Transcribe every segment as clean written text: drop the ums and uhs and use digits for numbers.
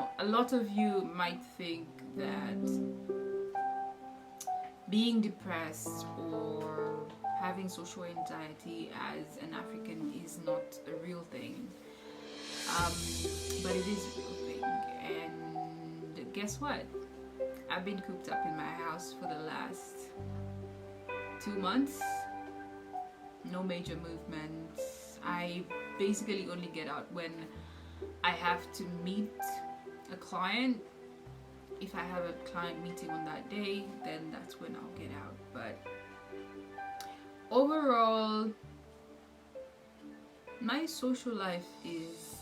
Now, a lot of you might think that being depressed or having social anxiety as an African is not a real thing. Um, but it is a real thing. And guess what? I've been cooped up in my house for the last 2 months. No major movements. I basically only get out when I have to meet a client. If I have a client meeting on that day, then that's when I'll get out. But overall, my social life is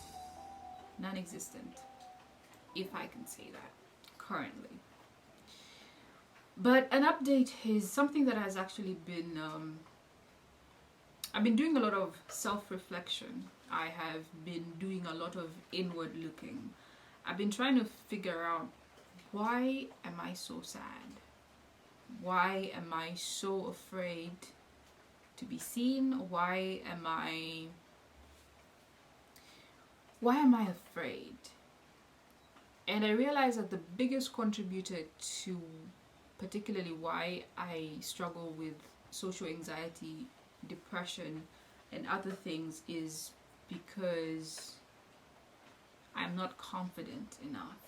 non-existent, if I can say that currently. But an update is something that has actually been I've been doing a lot of self-reflection. I have been doing a lot of inward looking. I've been trying to figure out, why am I so sad? Why am I so afraid to be seen? Why am I afraid? And I realized that the biggest contributor to particularly why I struggle with social anxiety, depression, and other things is because I'm not confident enough.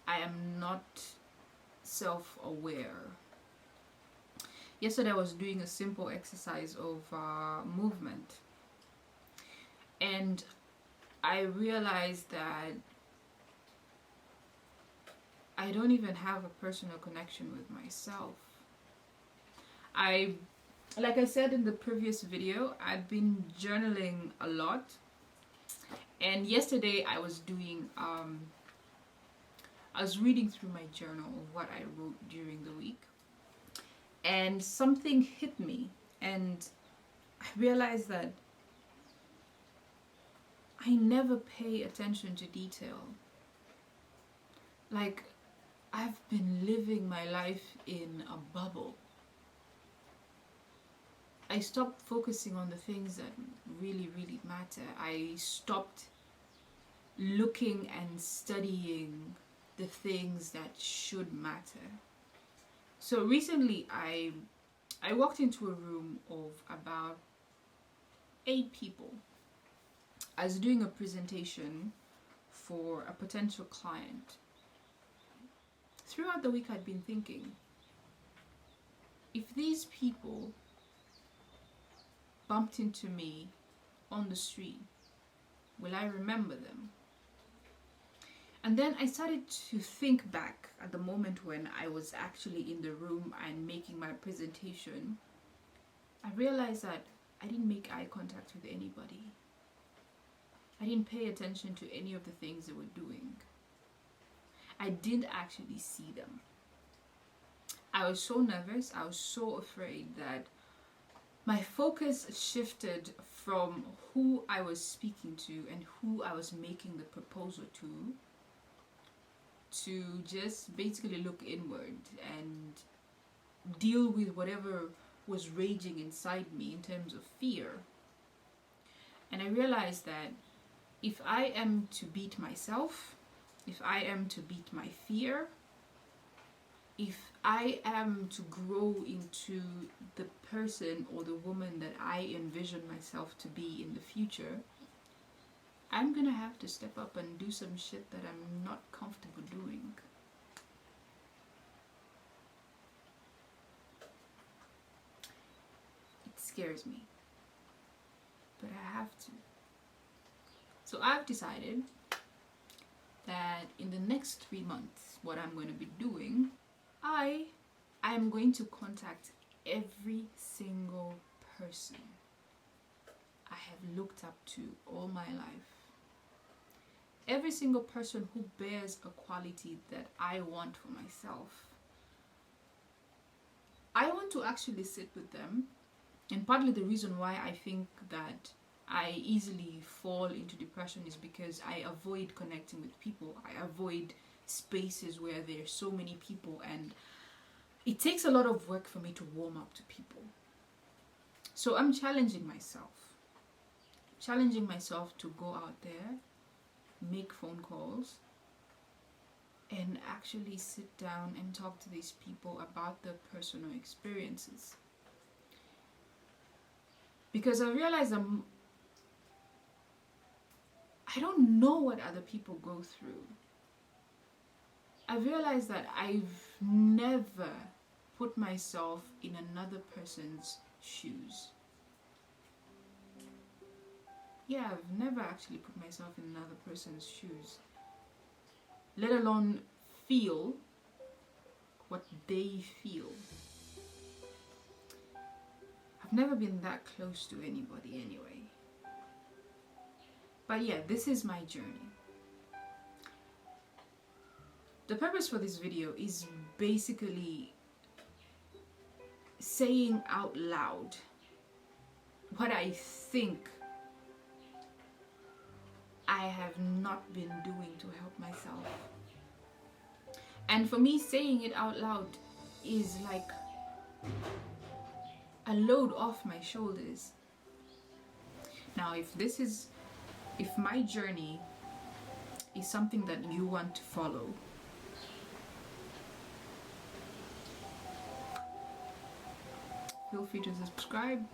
I am not self-aware. Yesterday I was doing a simple exercise of movement, and I realized that I don't even have a personal connection with myself. Like I said in the previous video, I've been journaling a lot, and yesterday I was doing I was reading through my journal of what I wrote during the week, and something hit me, and I realized that I never pay attention to detail. Like, I've been living my life in a bubble. I stopped focusing on the things that really, really matter. I stopped looking and studying the things that should matter. So recently I walked into a room of about 8 people. I was doing a presentation for a potential client. Throughout the week I'd been thinking, if these people bumped into me on the street, will I remember them? And then I started to think back at the moment when I was actually in the room and making my presentation. I realized that I didn't make eye contact with anybody. I didn't pay attention to any of the things they were doing. I didn't actually see them. I was so nervous, I was so afraid that my focus shifted from who I was speaking to and who I was making the proposal to just basically look inward and deal with whatever was raging inside me in terms of fear. And I realized that if I am to beat myself, if I am to beat my fear, if I am to grow into the person or the woman that I envision myself to be in the future, I'm gonna have to step up and do some shit that I'm not comfortable doing. It scares me, but I have to. So I've decided that in the next 3 months, what I'm going to be doing, I am going to contact every single person I have looked up to all my life. Every single person who bears a quality that I want for myself. I want to actually sit with them, and partly the reason why I think that I easily fall into depression is because I avoid connecting with people. I avoid spaces where there's so many people, and it takes a lot of work for me to warm up to people. So I'm challenging myself to go out there, make phone calls, and actually sit down and talk to these people about their personal experiences. Because I realized I don't know what other people go through. I realized that I've never put myself in another person's shoes. Yeah, I've never actually put myself in another person's shoes, let alone feel what they feel. I've never been that close to anybody anyway. But yeah, this is my journey. The purpose for this video is basically saying out loud what I think I have not been doing to help myself. And for me, saying it out loud is like a load off my shoulders. Now, if my journey is something that you want to follow, feel free to subscribe,